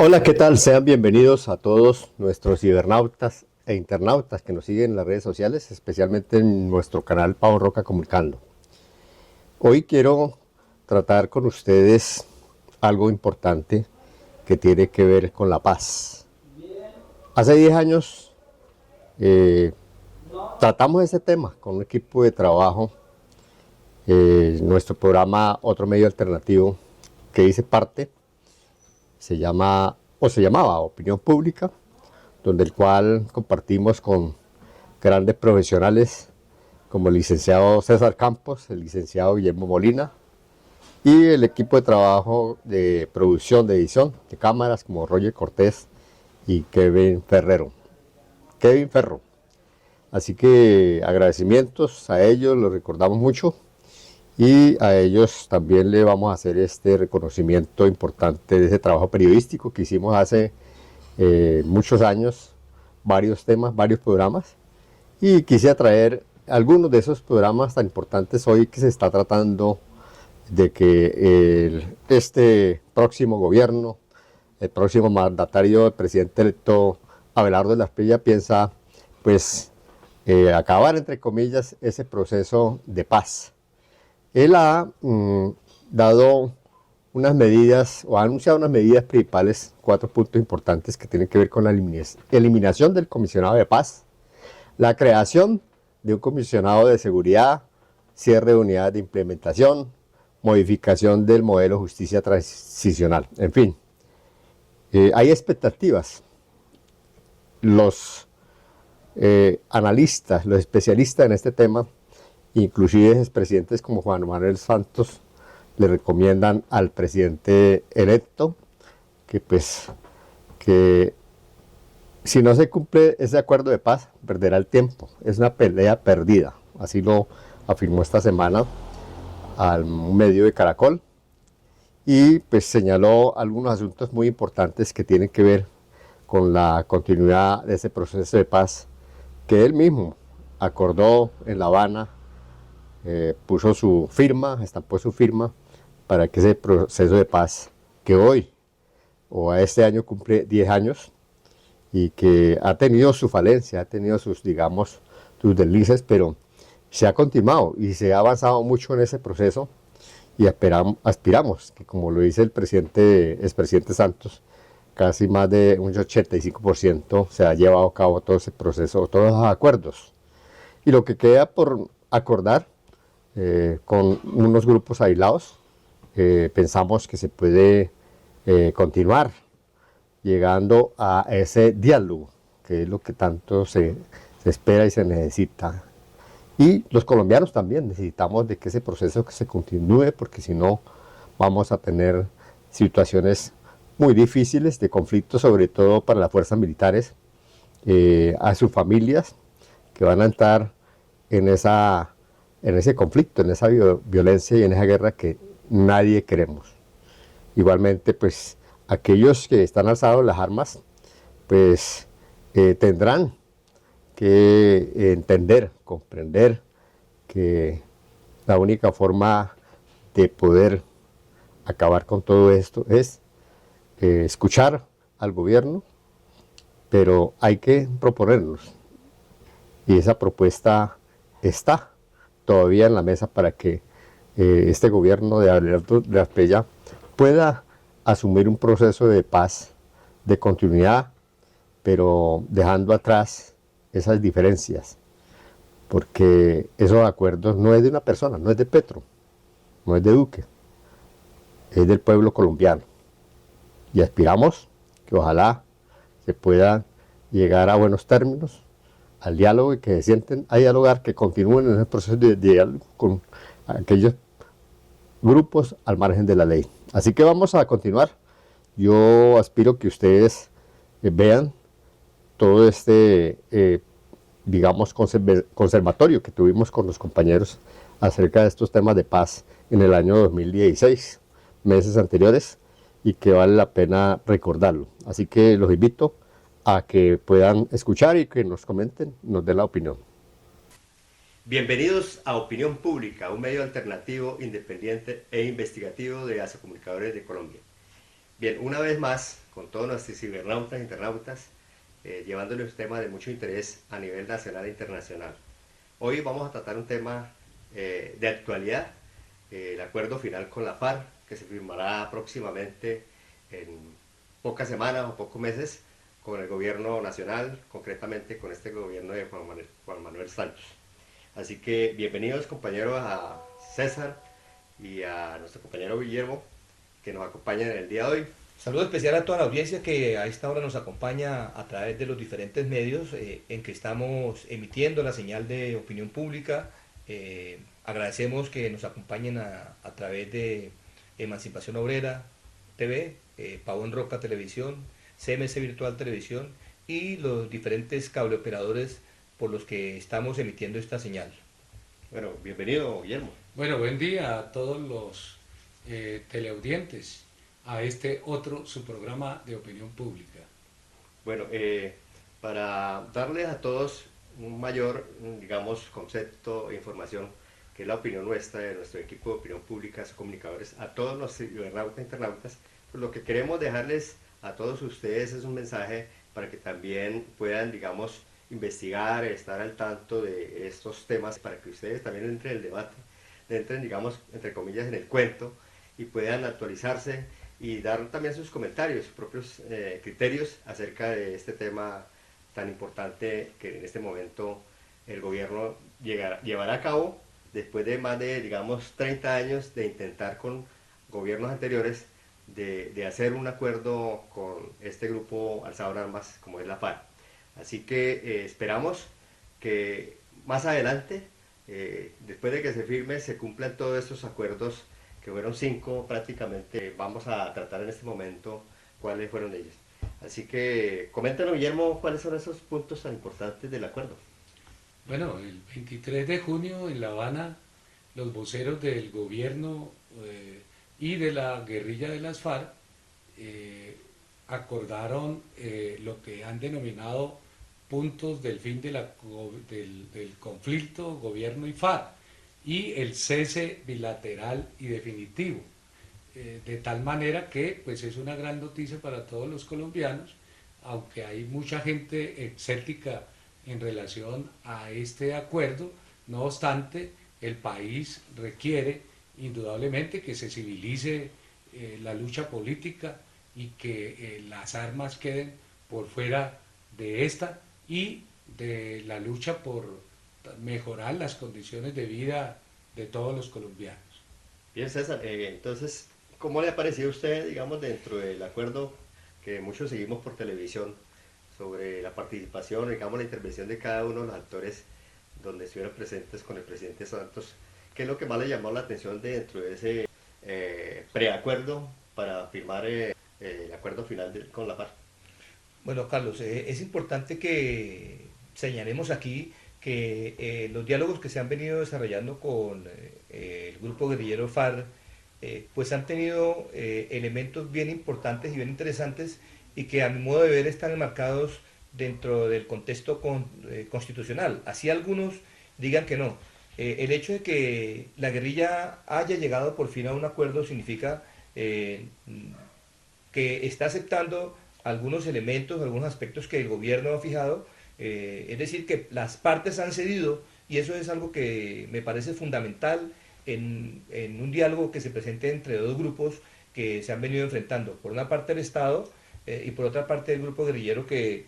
Hola, ¿qué tal? Sean bienvenidos a todos nuestros cibernautas e internautas que nos siguen en las redes sociales, especialmente en nuestro canal Pau Roca Comunicando. Hoy quiero tratar con ustedes algo importante que tiene que ver con la paz. Hace 10 años eh, tratamos ese tema con un equipo de trabajo, nuestro programa Otro Medio Alternativo, que hice parte, se llama o se llamaba Opinión Pública, donde el cual compartimos con grandes profesionales como el licenciado César Campos, el licenciado Guillermo Molina y el equipo de trabajo de producción, de edición, de cámaras como Roger Cortés y Kevin Ferro. Así que agradecimientos a ellos, los recordamos mucho y a ellos también le vamos a hacer este reconocimiento importante de ese trabajo periodístico que hicimos hace muchos años, varios temas, varios programas, y quise traer algunos de esos programas tan importantes hoy que se está tratando de que este próximo gobierno, el próximo mandatario, el presidente electo Abelardo de la Espriella piensa pues acabar entre comillas ese proceso de paz. Él ha dado unas medidas o ha anunciado unas medidas principales, 4 puntos importantes que tienen que ver con la eliminación del comisionado de paz, la creación de un comisionado de seguridad, cierre de unidades de implementación, modificación del modelo de justicia transicional. En fin, hay expectativas. Los analistas, los especialistas en este tema, inclusive expresidentes como Juan Manuel Santos, le recomiendan al presidente electo que si no se cumple ese acuerdo de paz, perderá el tiempo. Es una pelea perdida. Así lo afirmó esta semana al medio de Caracol. Y pues señaló algunos asuntos muy importantes que tienen que ver con la continuidad de ese proceso de paz que él mismo acordó en La Habana, puso su firma, estampó su firma para que ese proceso de paz que hoy o a este año cumple 10 años y que ha tenido su falencia, ha tenido sus, digamos, sus deslices, pero se ha continuado y se ha avanzado mucho en ese proceso y aspiramos que, como lo dice el expresidente Santos, casi más de un 85% se ha llevado a cabo todo ese proceso, todos los acuerdos. Y lo que queda por acordar con unos grupos aislados, pensamos que se puede continuar llegando a ese diálogo, que es lo que tanto se espera y se necesita. Y los colombianos también necesitamos de que ese proceso que se continúe, porque si no vamos a tener situaciones muy difíciles de conflicto, sobre todo para las fuerzas militares, a sus familias que van a estar en ese conflicto, en esa violencia y en esa guerra que nadie queremos. Igualmente, pues aquellos que están alzados las armas, pues tendrán que entender, comprender que la única forma de poder acabar con todo esto es escuchar al gobierno, pero hay que proponernos. Y esa propuesta está todavía en la mesa para que este gobierno de Abelardo de la Espriella pueda asumir un proceso de paz, de continuidad, pero dejando atrás esas diferencias, porque esos acuerdos no es de una persona, no es de Petro, no es de Duque, es del pueblo colombiano. Y aspiramos que ojalá se pueda llegar a buenos términos, al diálogo y que se sienten a dialogar, que continúen en el proceso de diálogo con aquellos grupos al margen de la ley. Así que vamos a continuar. Yo aspiro que ustedes vean todo este, digamos, conservatorio que tuvimos con los compañeros acerca de estos temas de paz en el año 2016, meses anteriores, y que vale la pena recordarlo. Así que los invito a que puedan escuchar y que nos comenten, nos den la opinión. Bienvenidos a Opinión Pública, un medio alternativo, independiente e investigativo de Comunicadores de Colombia. Bien, una vez más, con todos nuestros cibernautas e internautas, llevándoles un tema de mucho interés a nivel nacional e internacional. Hoy vamos a tratar un tema de actualidad, el acuerdo final con la FARC, que se firmará próximamente en pocas semanas o pocos meses con el gobierno nacional, concretamente con este gobierno de Juan Manuel Santos. Así que bienvenidos compañeros a César y a nuestro compañero Guillermo, que nos acompañan en el día de hoy. Saludo especial a toda la audiencia que a esta hora nos acompaña a través de los diferentes medios en que estamos emitiendo la señal de opinión pública. Agradecemos que nos acompañen a través de Emancipación Obrera TV, Pavón Roca Televisión, CMS Virtual Televisión y los diferentes cableoperadores por los que estamos emitiendo esta señal. Bueno, bienvenido Guillermo. Bueno, buen día a todos los teleaudientes a este otro su programa de opinión pública. Bueno, para darles a todos un mayor, digamos, concepto e información, que es la opinión nuestra, de nuestro equipo de opinión pública, comunicadores, a todos los cibernautas e internautas, pues lo que queremos dejarles a todos ustedes es un mensaje para que también puedan, digamos, investigar, estar al tanto de estos temas, para que ustedes también entren en el debate, entren, digamos, entre comillas, en el cuento y puedan actualizarse y dar también sus comentarios, sus propios criterios acerca de este tema tan importante que en este momento el gobierno llevará a cabo después de más de, digamos, 30 años de intentar con gobiernos anteriores de hacer un acuerdo con este grupo alzado en armas como es la FARC. Así que esperamos que más adelante, después de que se firme, se cumplan todos estos acuerdos, que fueron 5 prácticamente. Vamos a tratar en este momento cuáles fueron ellos. Así que coméntanos, Guillermo, cuáles son esos puntos tan importantes del acuerdo. Bueno, el 23 de junio en La Habana, los voceros del gobierno y de la guerrilla de las FARC acordaron lo que han denominado puntos del fin de del conflicto gobierno y FARC y el cese bilateral y definitivo. De tal manera que pues es una gran noticia para todos los colombianos, aunque hay mucha gente escéptica en relación a este acuerdo. No obstante, el país requiere indudablemente que se civilice la lucha política y que las armas queden por fuera de esta y de la lucha por mejorar las condiciones de vida de todos los colombianos. Bien, César, entonces, ¿cómo le ha parecido a usted, digamos, dentro del acuerdo que muchos seguimos por televisión, sobre la participación, digamos, la intervención de cada uno de los actores donde estuvieron presentes con el presidente Santos? ¿Qué es lo que más le llamó la atención dentro de ese preacuerdo para firmar el acuerdo final con la FARC? Bueno, Carlos, es importante que señalemos aquí que los diálogos que se han venido desarrollando con el grupo guerrillero FARC pues han tenido elementos bien importantes y bien interesantes y que a mi modo de ver están enmarcados dentro del contexto constitucional. Así algunos digan que no. El hecho de que la guerrilla haya llegado por fin a un acuerdo significa que está aceptando algunos elementos, algunos aspectos que el gobierno ha fijado, es decir, que las partes han cedido y eso es algo que me parece fundamental en un diálogo que se presente entre dos grupos que se han venido enfrentando. Por una parte el Estado y por otra parte el grupo guerrillero que,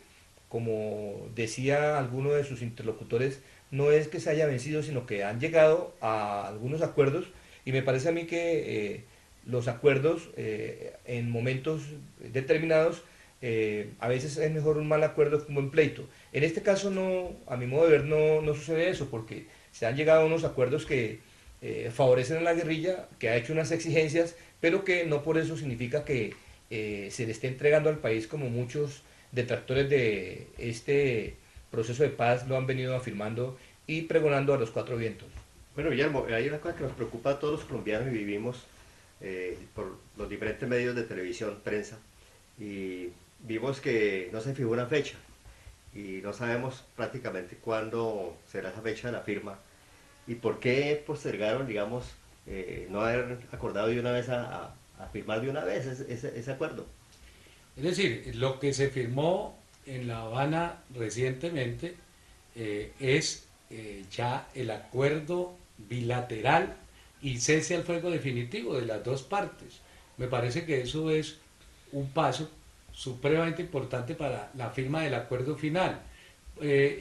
como decía alguno de sus interlocutores, no es que se haya vencido, sino que han llegado a algunos acuerdos y me parece a mí que los acuerdos en momentos determinados a veces es mejor un mal acuerdo que un buen pleito. En este caso, no, a mi modo de ver, no sucede eso, porque se han llegado a unos acuerdos que favorecen a la guerrilla, que ha hecho unas exigencias, pero que no por eso significa que se le esté entregando al país como muchos detractores de este proceso de paz lo han venido afirmando y pregonando a los cuatro vientos. Bueno, Guillermo, hay una cosa que nos preocupa a todos los colombianos y vivimos por los diferentes medios de televisión, prensa, y vimos que no se fijó una fecha y no sabemos prácticamente cuándo será esa fecha de la firma y por qué postergaron, digamos, no haber acordado de una vez a firmar de una vez ese acuerdo. Es decir, lo que se firmó en La Habana recientemente es ya el acuerdo bilateral y cese al fuego definitivo de las dos partes. Me parece que eso es un paso supremamente importante para la firma del acuerdo final.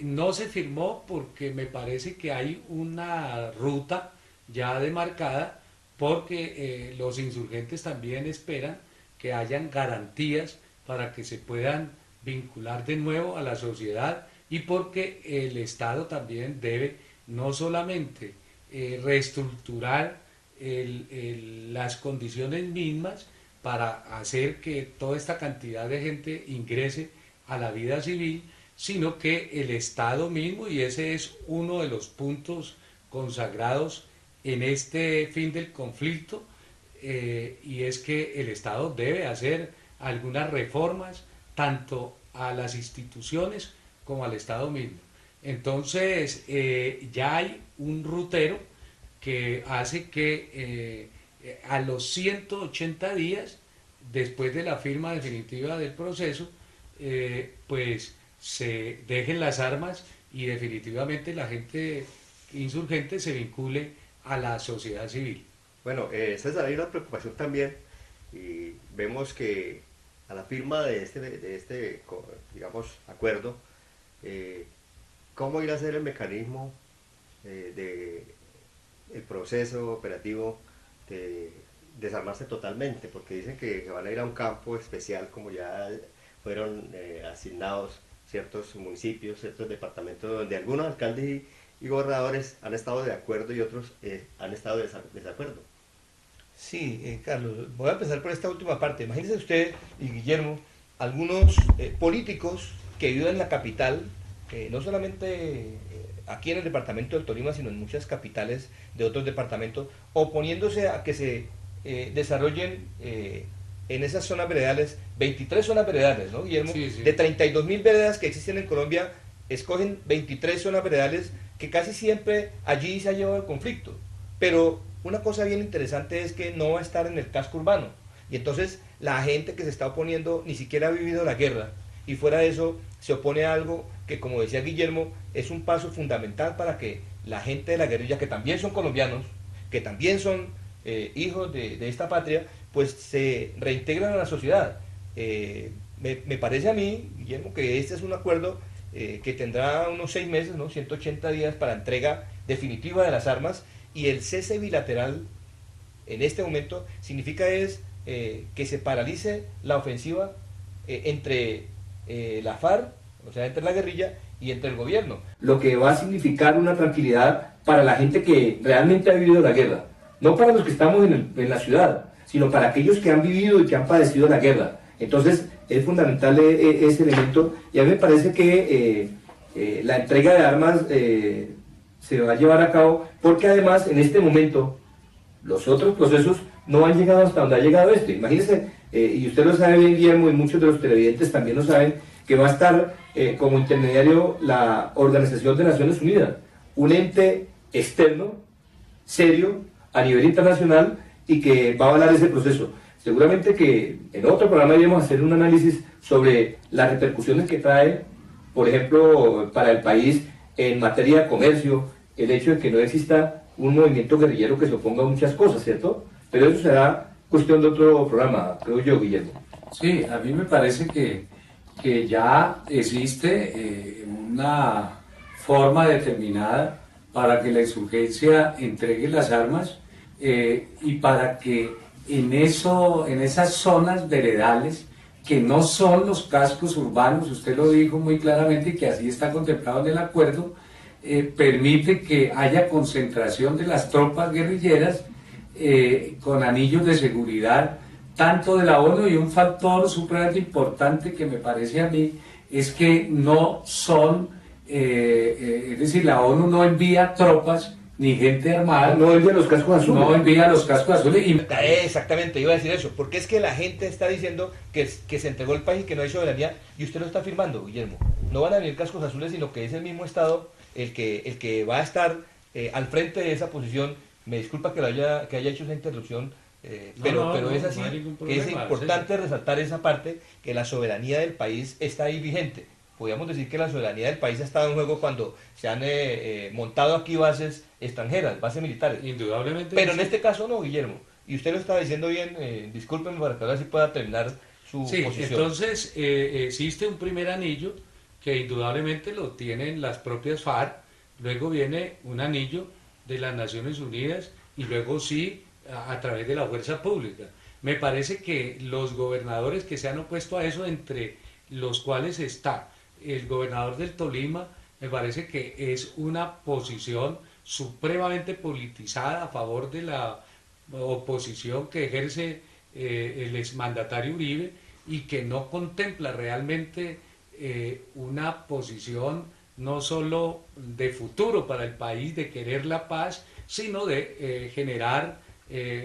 No se firmó porque me parece que hay una ruta ya demarcada, porque los insurgentes también esperan que hayan garantías para que se puedan vincular de nuevo a la sociedad, y porque el Estado también debe no solamente reestructurar las condiciones mismas para hacer que toda esta cantidad de gente ingrese a la vida civil, sino que el Estado mismo, y ese es uno de los puntos consagrados en este fin del conflicto, y es que el Estado debe hacer algunas reformas tanto a las instituciones como al Estado mismo. Entonces ya hay un rutero que hace que a los 180 días después de la firma definitiva del proceso, pues se dejen las armas y definitivamente la gente insurgente se vincule a la sociedad civil. Bueno, César, hay una preocupación también, y vemos que a la firma de digamos, acuerdo, ¿cómo irá a ser el mecanismo de el proceso operativo de desarmarse totalmente? Porque dicen que van a ir a un campo especial, como ya fueron asignados ciertos municipios, ciertos departamentos, donde algunos alcaldes y gobernadores han estado de acuerdo y otros han estado de desacuerdo. Sí, Carlos, voy a empezar por esta última parte. Imagínese usted y Guillermo, algunos políticos que viven en la capital, no solamente aquí en el departamento del Tolima, sino en muchas capitales de otros departamentos, oponiéndose a que se desarrollen en esas zonas veredales, 23 zonas veredales, ¿no, Guillermo? Sí, sí. De 32.000 veredas que existen en Colombia, escogen 23 zonas veredales que casi siempre allí se ha llevado el conflicto. Pero una cosa bien interesante es que no va a estar en el casco urbano. Y entonces la gente que se está oponiendo ni siquiera ha vivido la guerra. Y fuera de eso se opone a algo que, como decía Guillermo, es un paso fundamental para que la gente de la guerrilla, que también son colombianos, que también son hijos de esta patria, pues se reintegran a la sociedad. Me parece a mí, Guillermo, que este es un acuerdo que tendrá unos 6 meses, ¿no? 180 días para entrega definitiva de las armas, y el cese bilateral en este momento significa que se paralice la ofensiva entre la FARC, o sea, entre la guerrilla y entre el gobierno. Lo que va a significar una tranquilidad para la gente que realmente ha vivido la guerra, no para los que estamos en la ciudad, sino para aquellos que han vivido y que han padecido la guerra. Entonces es fundamental ese elemento, y a mí me parece que la entrega de armas se va a llevar a cabo, porque además en este momento los otros procesos no han llegado hasta donde ha llegado este. Imagínense, y usted lo sabe bien, Guillermo, y muchos de los televidentes también lo saben, que va a estar como intermediario la Organización de Naciones Unidas, un ente externo, serio, a nivel internacional, y que va a avalar ese proceso. Seguramente que en otro programa iremos a hacer un análisis sobre las repercusiones que trae, por ejemplo, para el país en materia de comercio, el hecho de que no exista un movimiento guerrillero que se oponga a muchas cosas, ¿cierto? Pero eso será cuestión de otro programa, creo yo, Guillermo. Sí, a mí me parece que ya existe una forma determinada para que la insurgencia entregue las armas, y para que en esas zonas veredales, que no son los cascos urbanos, usted lo dijo muy claramente, y que así está contemplado en el acuerdo, permite que haya concentración de las tropas guerrilleras con anillos de seguridad, tanto de la ONU, y un factor supremamente importante que me parece a mí es que no son, es decir, la ONU no envía tropas ni gente armada. No envía los cascos azules. No envía los cascos azules. Exactamente, iba a decir eso, porque es que la gente está diciendo que se entregó el país y que no hay soberanía, y usted lo está afirmando, Guillermo. No van a venir cascos azules, sino que es el mismo Estado el que va a estar al frente de esa posición. Me disculpa que haya hecho esa interrupción, Pero es así, no hay ningún que es problema, importante resaltar esa parte, que la soberanía del país está ahí vigente. Podríamos decir que la soberanía del país ha estado en juego cuando se han montado aquí bases extranjeras, bases militares. Indudablemente que Pero en sí. este caso no, Guillermo. Y usted lo estaba diciendo bien, discúlpenme para que ahora sí pueda terminar su Sí, posición. entonces existe un primer anillo que indudablemente lo tienen las propias FARC, luego viene un anillo de las Naciones Unidas y luego sí a través de la fuerza pública. Me parece que los gobernadores que se han opuesto a eso, entre los cuales está el gobernador del Tolima, me parece que es una posición supremamente politizada a favor de la oposición que ejerce el exmandatario Uribe y que no contempla realmente una posición no solo de futuro para el país, de querer la paz, sino de generar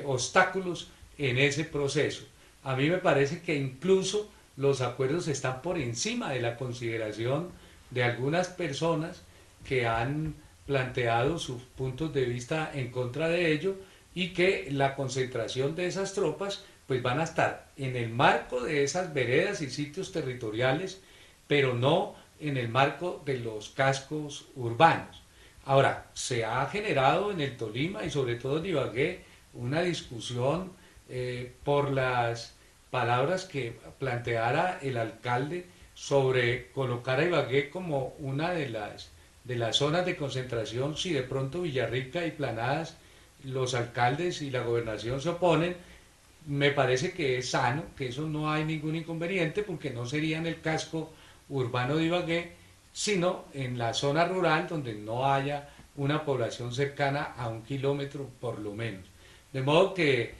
obstáculos en ese proceso. A mí me parece que incluso los acuerdos están por encima de la consideración de algunas personas que han planteado sus puntos de vista en contra de ello y que la concentración de esas tropas pues van a estar en el marco de esas veredas y sitios territoriales, pero no en el marco de los cascos urbanos. Ahora, se ha generado en el Tolima y sobre todo en Ibagué una discusión por las palabras que planteara el alcalde sobre colocar a Ibagué como una de las zonas de concentración si de pronto Villarrica y Planadas los alcaldes y la gobernación se oponen. Me parece que es sano, que eso no hay ningún inconveniente porque no sería en el casco urbano de Ibagué, sino en la zona rural donde no haya una población cercana a 1 kilómetro por lo menos. De modo que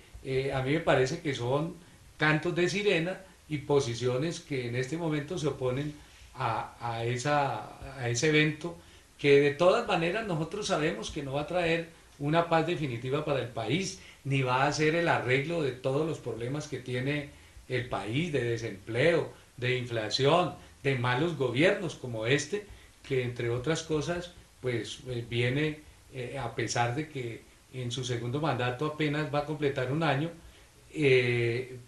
a mí me parece que son cantos de sirena y posiciones que en este momento se oponen a ese evento que de todas maneras nosotros sabemos que no va a traer una paz definitiva para el país, ni va a ser el arreglo de todos los problemas que tiene el país, de desempleo, de inflación, de malos gobiernos como este, que entre otras cosas, pues viene a pesar de que en su segundo mandato apenas va a completar un año,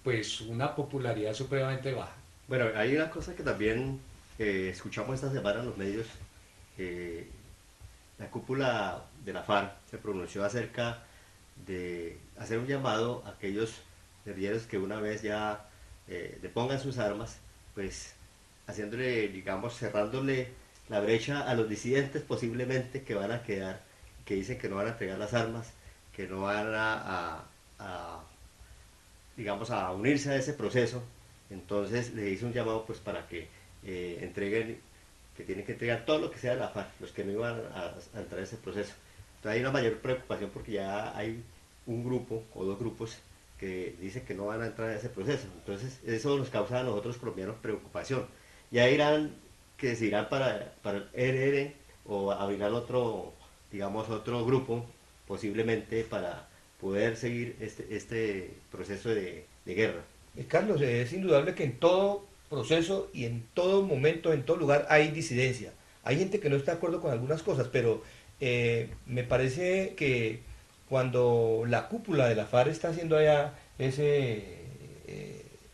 pues una popularidad supremamente baja. Bueno, hay una cosa que también escuchamos esta semana en los medios. eh, la cúpula de la FARC se pronunció acerca de hacer un llamado a aquellos guerrilleros que una vez ya depongan sus armas, pues haciéndole, digamos, cerrándole la brecha a los disidentes posiblemente que van a quedar, que dicen que no van a entregar las armas, que no van digamos, a unirse a ese proceso. Entonces le hizo un llamado pues para que entreguen, que tienen que entregar todo lo que sea de la FARC, los que no iban a entrar a ese proceso. Entonces hay una mayor preocupación porque ya hay un grupo o dos grupos que dicen que no van a entrar a ese proceso. Entonces eso nos causa a nosotros colombianos preocupación. Ya irán que decidirán para el ELN o abrirán otro, digamos, otro grupo posiblemente para poder seguir este proceso de guerra. Carlos, es indudable que en todo proceso y en todo momento, en todo lugar hay disidencia. Hay gente que no está de acuerdo con algunas cosas, pero me parece que cuando la cúpula de la FARC está haciendo allá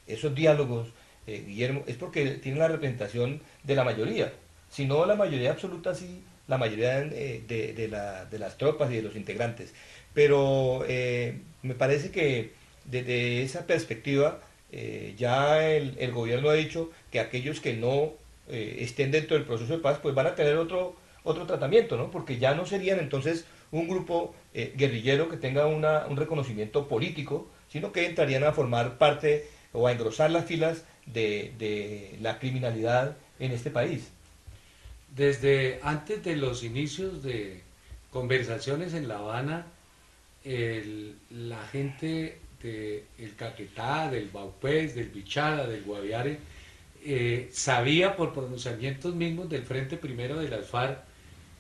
esos diálogos, Guillermo, es porque tiene la representación de la mayoría. Si no la mayoría absoluta, sí, la mayoría de las tropas y de los integrantes. Pero me parece que desde esa perspectiva ya el gobierno ha dicho que aquellos que no estén dentro del proceso de paz pues van a tener otro tratamiento, ¿no? Porque ya no serían entonces un grupo guerrillero que tenga un reconocimiento político, sino que entrarían a formar parte o a engrosar las filas de la criminalidad en este país. Desde antes de los inicios de conversaciones en La Habana, la gente del Caquetá, del Baupés, del Bichada, del Guaviare, sabía por pronunciamientos mismos del Frente Primero de las FARC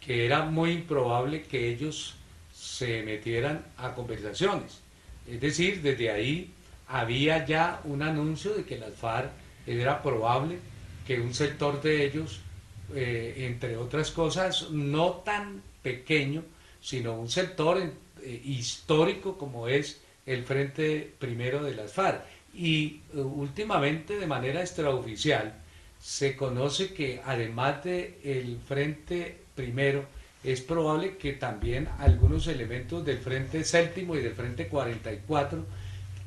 que era muy improbable que ellos se metieran a conversaciones. Es decir, desde ahí había ya un anuncio de que las FARC era probable que un sector de ellos, entre otras cosas, no tan pequeño, sino un sector histórico como es el Frente Primero de las FARC. Y últimamente, de manera extraoficial, se conoce que además del Frente Primero, es probable que también algunos elementos del Frente Séptimo y del Frente 44,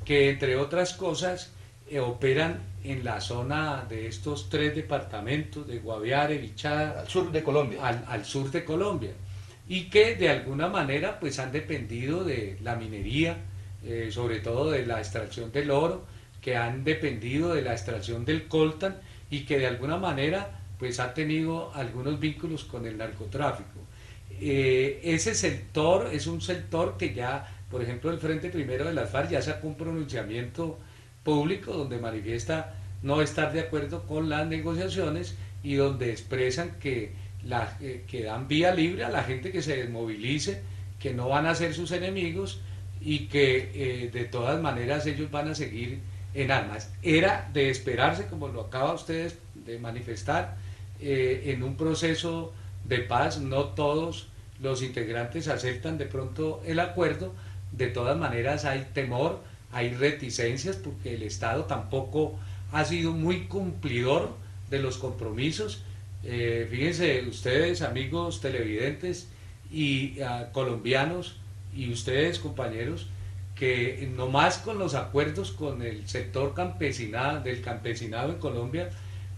que entre otras cosas operan en la zona de estos tres departamentos, de Guaviare, Bichada, Al sur de Colombia. al sur de Colombia, y que de alguna manera pues han dependido de la minería, sobre todo de la extracción del oro, que han dependido de la extracción del coltan y que de alguna manera pues ha tenido algunos vínculos con el narcotráfico. Ese sector es un sector que ya, por ejemplo, el Frente Primero de las FARC ya sacó un pronunciamiento público donde manifiesta no estar de acuerdo con las negociaciones y donde expresan que dan vía libre a la gente que se desmovilice, que no van a ser sus enemigos y que de todas maneras ellos van a seguir en armas. Era de esperarse, como lo acaba ustedes de manifestar, en un proceso de paz. No todos los integrantes aceptan de pronto el acuerdo, de todas maneras hay temor, hay reticencias porque el Estado tampoco ha sido muy cumplidor de los compromisos. Fíjense ustedes, amigos televidentes y colombianos, y ustedes, compañeros, que nomás con los acuerdos con el sector del campesinado en Colombia,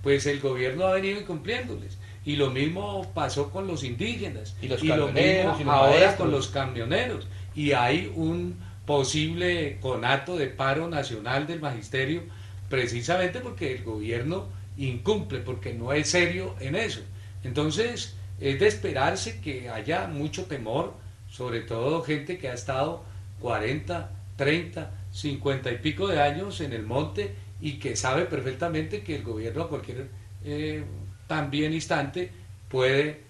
pues el gobierno ha venido incumpliéndoles. Y lo mismo pasó con los indígenas, Y los lo camioneros, mismo y los ahora maestros. con los camioneros. Y hay un posible conato de paro nacional del magisterio, precisamente porque el gobierno incumple, porque no es serio en eso. Entonces, es de esperarse que haya mucho temor, sobre todo gente que ha estado 40, 30, 50 y pico de años en el monte y que sabe perfectamente que el gobierno a cualquier también instante puede,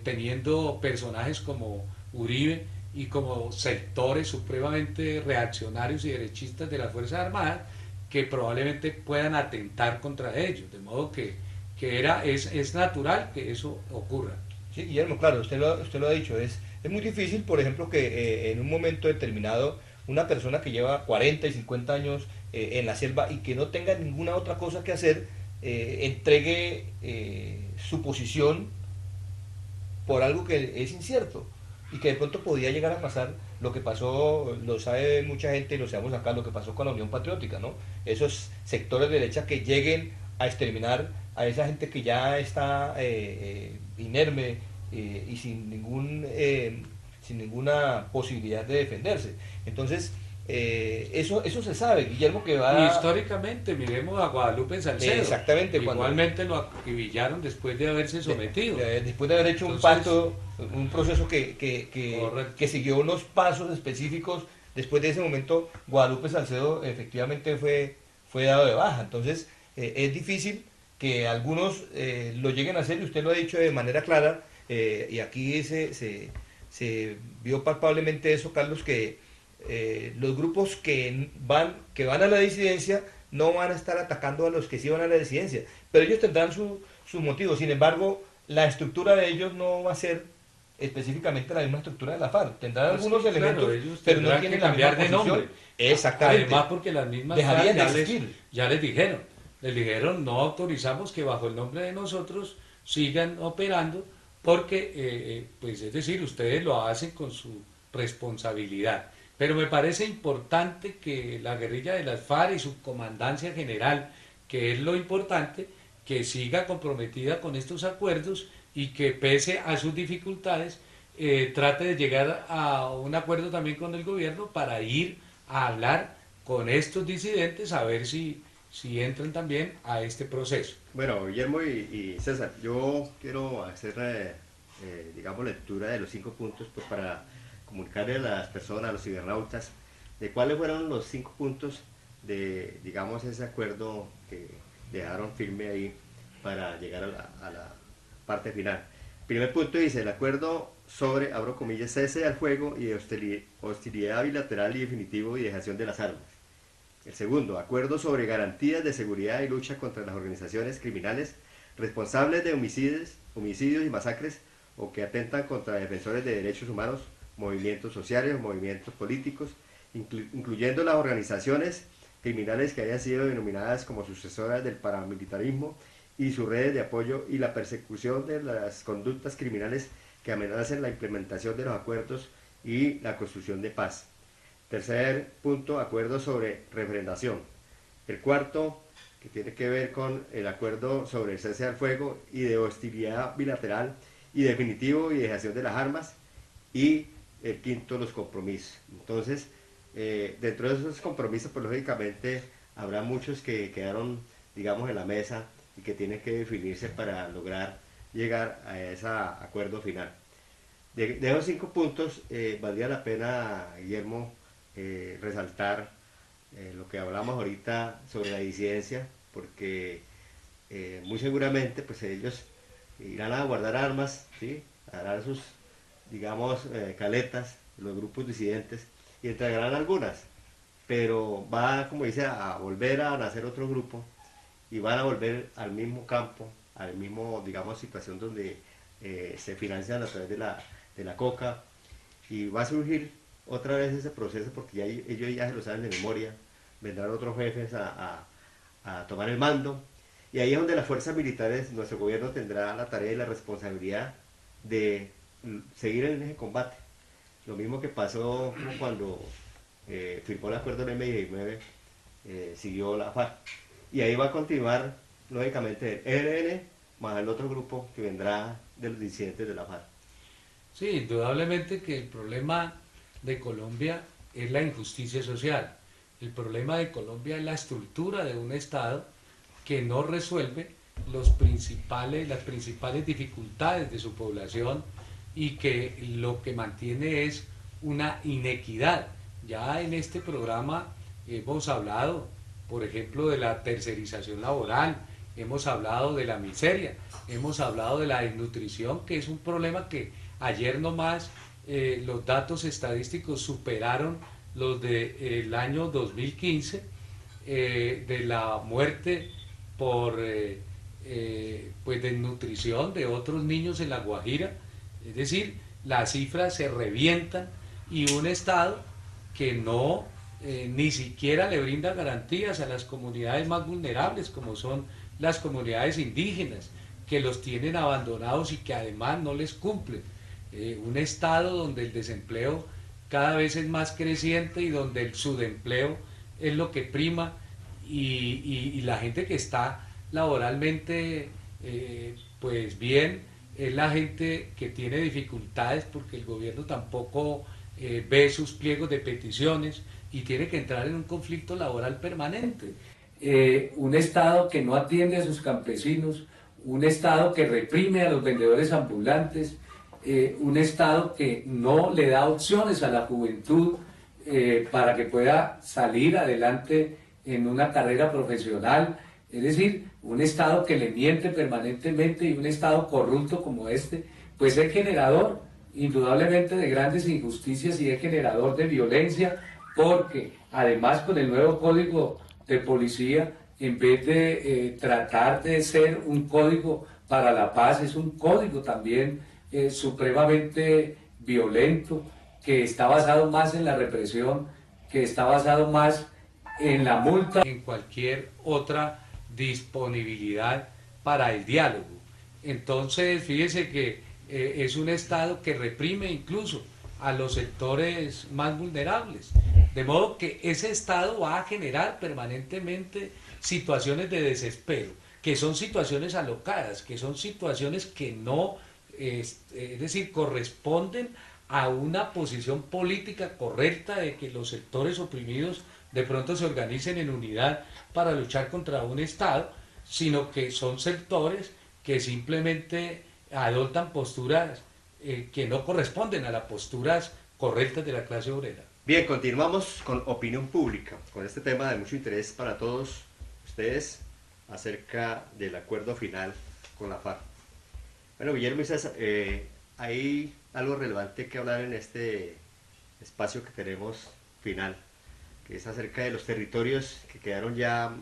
teniendo personajes como Uribe y como sectores supremamente reaccionarios y derechistas de las Fuerzas Armadas, que probablemente puedan atentar contra ellos, de modo es natural que eso ocurra. Sí, Guillermo, claro, usted lo ha dicho, es muy difícil, por ejemplo, que en un momento determinado una persona que lleva 40 y 50 años en la selva y que no tenga ninguna otra cosa que hacer, entregue su posición por algo que es incierto y que de pronto podía llegar a pasar lo que pasó, lo sabe mucha gente y lo sabemos acá, lo que pasó con la Unión Patriótica, ¿no? Esos sectores de derecha que lleguen a exterminar a esa gente que ya está inerme y sin ninguna posibilidad de defenderse. Entonces, eso se sabe, Guillermo, que Y va... históricamente, miremos a Guadalupe en Salcedo. Exactamente, Igualmente lo acribillaron después de haberse sometido. Después de haber hecho un Entonces, pacto, un proceso Correcto. que siguió unos pasos específicos, después de ese momento Guadalupe Salcedo efectivamente fue dado de baja. Entonces es difícil que algunos lo lleguen a hacer, y usted lo ha dicho de manera clara, y aquí se vio palpablemente eso, Carlos, que los grupos que van a la disidencia no van a estar atacando a los que sí van a la disidencia, pero ellos tendrán sus motivos. Sin embargo, la estructura de ellos no va a ser específicamente la misma estructura de la FARC. Tendrán Pues algunos sí, elementos, claro, ellos pero no tendrán tienen que la misma cambiar de posición. nombre. Exactamente. Además, porque las mismas Dejarían de FARC existir. ya les dijeron, no autorizamos que bajo el nombre de nosotros sigan operando, porque, pues es decir, ustedes lo hacen con su responsabilidad. Pero me parece importante que la guerrilla de las FARC y su comandancia general, que es lo importante, que siga comprometida con estos acuerdos y que pese a sus dificultades, trate de llegar a un acuerdo también con el gobierno para ir a hablar con estos disidentes a ver si entran también a este proceso. Bueno, Guillermo y César, yo quiero hacer, digamos, lectura de los 5 puntos, pues, para comunicarle a las personas, a los cibernautas, de cuáles fueron los 5 puntos de, digamos, ese acuerdo que dejaron firme ahí para llegar a la parte final. Primer punto dice: el acuerdo sobre, abro comillas, cese al fuego y de hostilidad bilateral y definitivo y dejación de las armas. El segundo, acuerdo sobre garantías de seguridad y lucha contra las organizaciones criminales responsables de homicidios y masacres o que atentan contra defensores de derechos humanos, movimientos sociales o movimientos políticos incluyendo las organizaciones criminales que hayan sido denominadas como sucesoras del paramilitarismo y sus redes de apoyo y la persecución de las conductas criminales que amenacen la implementación de los acuerdos y la construcción de paz. Tercer punto, acuerdo sobre refrendación. El cuarto, que tiene que ver con el acuerdo sobre el cese al fuego y de hostilidad bilateral y definitivo y dejación de las armas. Y el quinto, los compromisos. Entonces, dentro de esos compromisos, pues lógicamente habrá muchos que quedaron, digamos, en la mesa y que tienen que definirse para lograr llegar a ese acuerdo final. De esos 5 puntos, valdría la pena, Guillermo, resaltar lo que hablamos ahorita sobre la disidencia, porque muy seguramente pues ellos irán a guardar armas, ¿sí? Harán sus, digamos, caletas, los grupos disidentes, y entregarán algunas, pero va, como dice, a volver a nacer otro grupo y van a volver al mismo campo, al mismo, digamos, situación donde se financian a través de la coca, y va a surgir otra vez ese proceso porque ya ellos ya se lo saben de memoria, vendrán otros jefes a tomar el mando, y ahí es donde las fuerzas militares, nuestro gobierno tendrá la tarea y la responsabilidad de seguir en ese combate. Lo mismo que pasó cuando firmó el acuerdo del M-19, siguió la FARC. Y ahí va a continuar, lógicamente, el ELN más el otro grupo que vendrá de los disidentes de la FARC. Sí, indudablemente que el problema de Colombia es la injusticia social. El problema de Colombia es la estructura de un Estado que no resuelve las principales dificultades de su población y que lo que mantiene es una inequidad. Ya en este programa hemos hablado, por ejemplo, de la tercerización laboral, hemos hablado de la miseria, hemos hablado de la desnutrición, que es un problema que ayer nomás los datos estadísticos superaron los del año 2015, de la muerte por pues desnutrición de otros niños en La Guajira. Es decir, las cifras se revientan y un Estado que no ni siquiera le brinda garantías a las comunidades más vulnerables, como son las comunidades indígenas, que los tienen abandonados y que además no les cumplen. Un Estado donde el desempleo cada vez es más creciente y donde el subempleo es lo que prima, y la gente que está laboralmente pues bien es la gente que tiene dificultades porque el gobierno tampoco ve sus pliegos de peticiones y tiene que entrar en un conflicto laboral permanente. Un Estado que no atiende a sus campesinos, un Estado que reprime a los vendedores ambulantes, un Estado que no le da opciones a la juventud para que pueda salir adelante en una carrera profesional. Es decir, un Estado que le miente permanentemente, y un Estado corrupto como este, pues es generador indudablemente de grandes injusticias y es generador de violencia, porque además con el nuevo código de policía, en vez de tratar de ser un código para la paz, es un código también supremamente violento, que está basado más en la represión, que está basado más en la multa, en cualquier otra disponibilidad para el diálogo. Entonces, fíjese que es un Estado que reprime incluso a los sectores más vulnerables. De modo que ese Estado va a generar permanentemente situaciones de desespero, que son situaciones alocadas, que son situaciones que no, es decir, corresponden a una posición política correcta de que los sectores oprimidos de pronto se organicen en unidad para luchar contra un Estado, sino que son sectores que simplemente adoptan posturas que no corresponden a las posturas correctas de la clase obrera. Bien, continuamos con opinión pública, con este tema de mucho interés para todos ustedes acerca del acuerdo final con la FARC. Bueno, Guillermo y César, hay algo relevante que hablar en este espacio que tenemos final, que es acerca de los territorios que quedaron ya,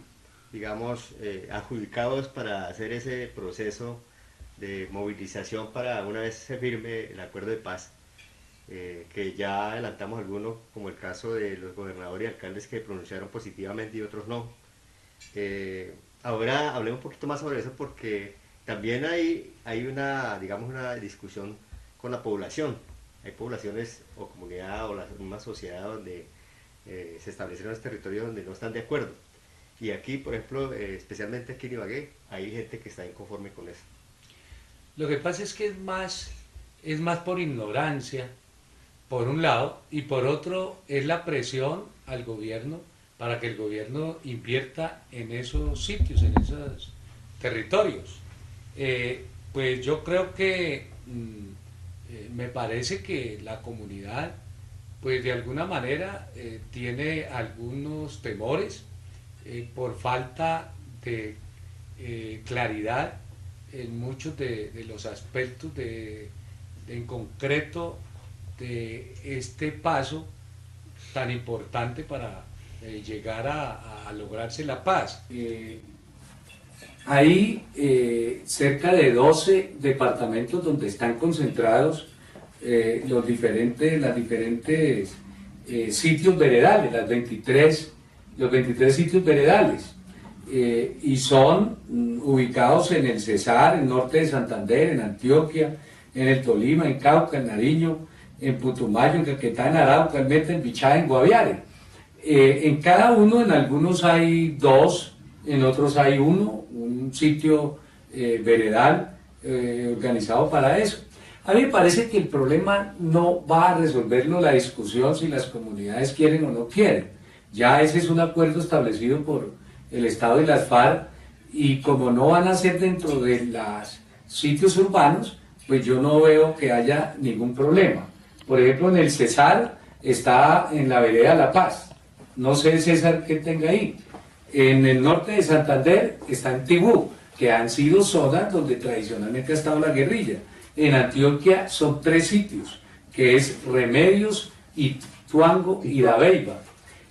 digamos, adjudicados para hacer ese proceso de movilización para una vez se firme el acuerdo de paz. que ya adelantamos algunos, como el caso de los gobernadores y alcaldes que pronunciaron positivamente y otros no. Ahora hablemos un poquito más sobre eso porque también hay una, digamos, una discusión con la población. Hay poblaciones o comunidad o la misma sociedad donde se establecieron los territorios donde no están de acuerdo. Y aquí, por ejemplo, especialmente aquí en Ibagué, hay gente que está inconforme con eso. Lo que pasa es que es más por ignorancia, por un lado, y por otro es la presión al gobierno para que el gobierno invierta en esos sitios, en esos territorios. Pues yo creo que me parece que la comunidad, pues de alguna manera tiene algunos temores por falta de claridad en muchos de los aspectos en concreto de este paso tan importante para llegar a lograrse la paz. Hay cerca de 12 departamentos donde están concentrados las diferentes sitios veredales, los 23 sitios veredales, y son ubicados en el Cesar, en el norte de Santander, en Antioquia, en el Tolima, en Cauca, en Nariño, en Putumayo, en Caquetá, en Arauca, en Meta, en Bichá, en Guaviare. En cada uno, en algunos hay 2, en otros hay 1, un sitio veredal organizado para eso. A mí me parece que el problema no va a resolverlo la discusión si las comunidades quieren o no quieren. Ya ese es un acuerdo establecido por el Estado y las FARC, y como no van a ser dentro de los sitios urbanos, pues yo no veo que haya ningún problema. Por ejemplo, en el Cesar está en la vereda La Paz. No sé, César, qué tenga ahí. En el norte de Santander está en Tibú, que han sido zonas donde tradicionalmente ha estado la guerrilla. En Antioquia son 3 sitios, que es Remedios, Ituango y Dabeiba.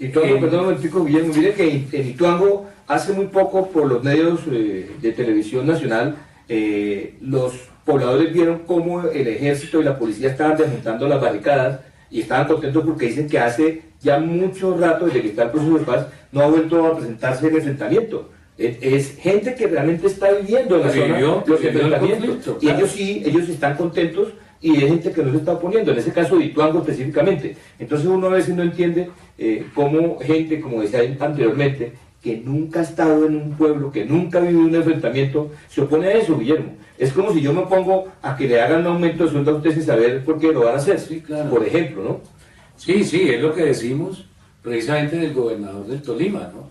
Ituango, perdón un momentico, Guillermo, mire que en Ituango hace muy poco por los medios de televisión nacional los pobladores vieron cómo el ejército y la policía estaban desmontando las barricadas y estaban contentos porque dicen que hace ya mucho rato, desde que está el proceso de paz, no ha vuelto a presentarse el enfrentamiento. Es gente que realmente está viviendo en la zona los enfrentamientos, y claro. ellos están contentos, y hay gente que no se está oponiendo, en ese caso de Ituango específicamente. Entonces uno a veces no entiende cómo gente, como decía anteriormente, que nunca ha estado en un pueblo, que nunca ha vivido un enfrentamiento, se opone a eso, Guillermo. Es como si yo me opongo a que le hagan un aumento de sueldo a usted sin saber por qué lo van a hacer, Sí, claro. Por ejemplo, ¿no? Sí, es lo que decimos precisamente del gobernador del Tolima, ¿no?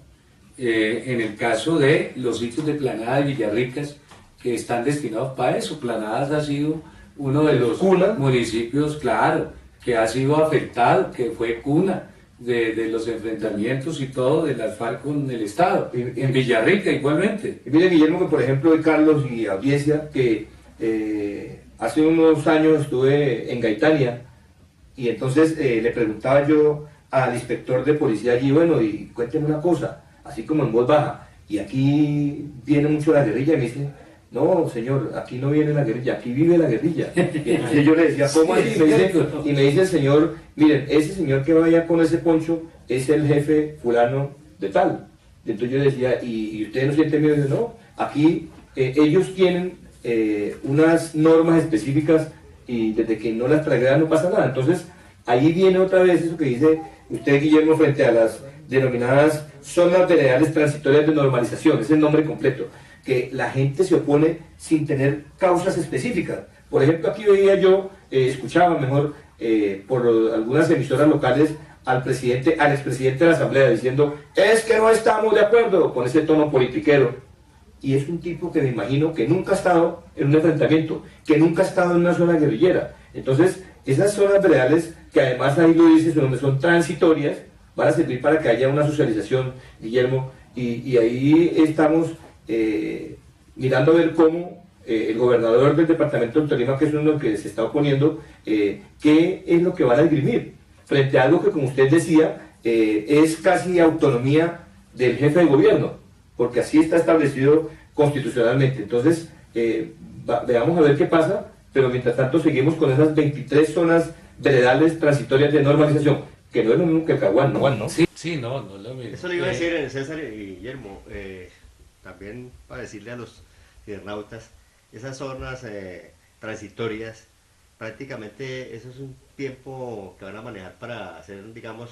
En el caso de los sitios de Planada y Villarricas, que están destinados para eso. Planadas ha sido uno de los municipios, claro, que ha sido afectado, que fue cuna de los enfrentamientos y todo de las FARC con el Estado. En Villarrica igualmente. Y mire, Guillermo, que por ejemplo de Carlos y audiencia, que hace unos años estuve en Gaitania, y entonces le preguntaba yo al inspector de policía allí, bueno, y cuénteme una cosa, así como en voz baja, y aquí viene mucho la guerrilla, y me dice, no, señor, aquí no viene la guerrilla, aquí vive la guerrilla. Y entonces yo le decía, ¿cómo así? Y me dice el señor, miren, ese señor que vaya con ese poncho es el jefe fulano de tal. Entonces yo decía, ¿y ustedes no sienten miedo? Y dice, no, aquí ellos tienen unas normas específicas, y desde que no las traigan no pasa nada. Entonces ahí viene otra vez eso que dice usted, Guillermo, frente a las denominadas zonas veredales transitorias de normalización, es el nombre completo, que la gente se opone sin tener causas específicas. Por ejemplo, aquí veía yo, escuchaba mejor por algunas emisoras locales al expresidente de la Asamblea diciendo, es que no estamos de acuerdo, con ese tono politiquero. Y es un tipo que me imagino que nunca ha estado en un enfrentamiento, que nunca ha estado en una zona guerrillera. Entonces, esas zonas veredales, que además ahí lo dice, son transitorias, van a servir para que haya una socialización, Guillermo, y ahí estamos mirando a ver cómo el gobernador del departamento del Tolima, que es uno que se está oponiendo, qué es lo que van a esgrimir, frente a algo que, como usted decía, es casi autonomía del jefe de gobierno, porque así está establecido constitucionalmente. Entonces, veamos a ver qué pasa, pero mientras tanto seguimos con esas 23 zonas veredales transitorias de normalización, que no es lo mismo que el Caguán, ¿no? Juan, ¿no? Sí, sí, no, no es lo mismo. Eso le iba a decir en César y Guillermo, también para decirle a los internautas, esas zonas transitorias, prácticamente eso es un tiempo que van a manejar para hacer, digamos,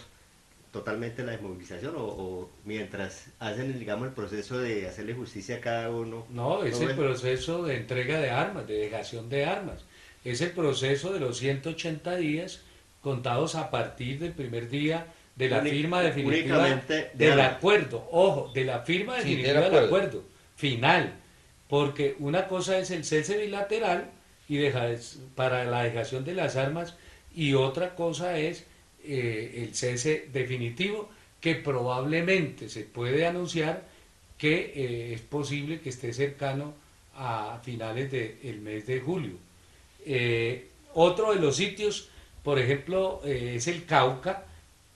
totalmente la desmovilización o mientras hacen, digamos, el proceso de hacerle justicia a cada uno. No, es todo el eso. proceso de entrega de armas, de dejación de armas. Es el proceso de los 180 días contados a partir del primer día de la firma definitiva Únicamente de del armas. acuerdo. Ojo, de la firma Sí, definitiva del del acuerdo. acuerdo final. Porque una cosa es el cese bilateral y para la dejación de las armas y otra cosa es el cese definitivo que probablemente se puede anunciar que es posible que esté cercano a finales del mes de julio. Otro de los sitios, por ejemplo, es el Cauca,